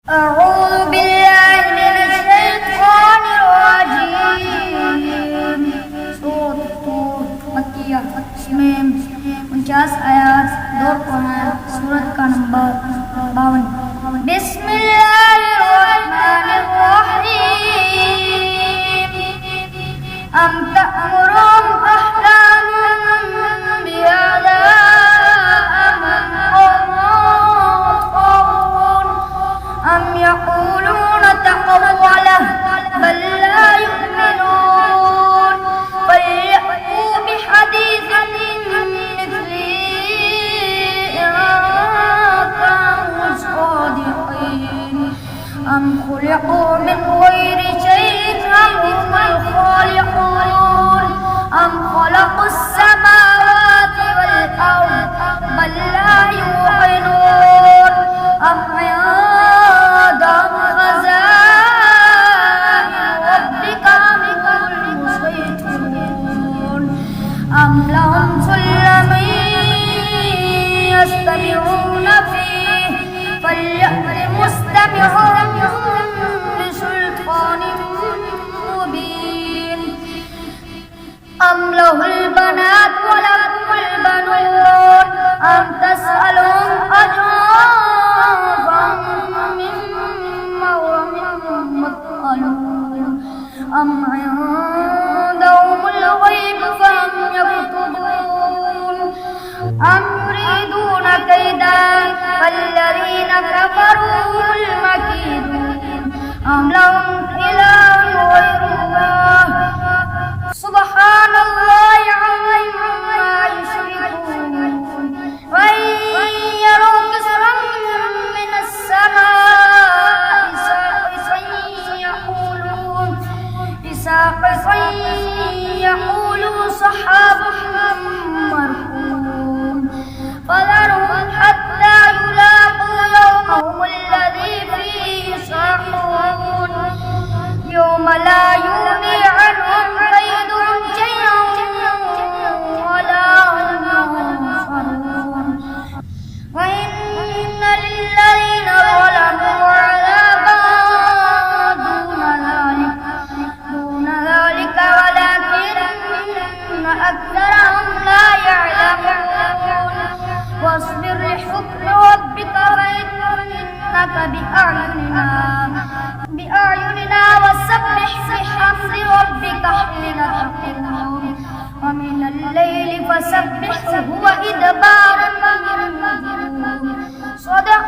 أعوذ بالله من الشيطان الرجيم. Surah Tur Makkiyah 49 ayat 2 surat ke-52. Bismillahirrahmanirrahim. Am ta'murum ahlamuhum bihadza am yaquluna taqawwalah bal la yu'minun falyatu bihadithin mithlihi in kanu sadiqin am khuliqu min ghairi shay'in am humul khaliqun am khalaqus samawati wal ard bal la yuqinun am أم لهم سلم يستمعون فيه فليأت مستمعهم بسلطان مبين أم له البنات ولكم البنون أم تسألهم أجرا فهم من مغرم مثقلون أم عندهم الغيب فهم يكتبون أم يريدون كيدا فالذين كفروا هم المكيدون أم لهم إله غير الله سبحان الله عما يشركون وإن يروا كسرا من السماء ساقطا يقولوا سحاب مركوم فذرهم حتى يلاقوا يومهم الذي فيه يصعقون يوم لا يغني عنهم كيدهم شيئا ولا هم ينصرون وإن للذين ظلموا عذابا دون ذلك ولكن أكثرهم لا يعلمون واصبر لحكم ربك فإنك بأعيننا وسبح بحمد ربك حين تقوم ومن الليل فسبحه وإدبار النجوم صدق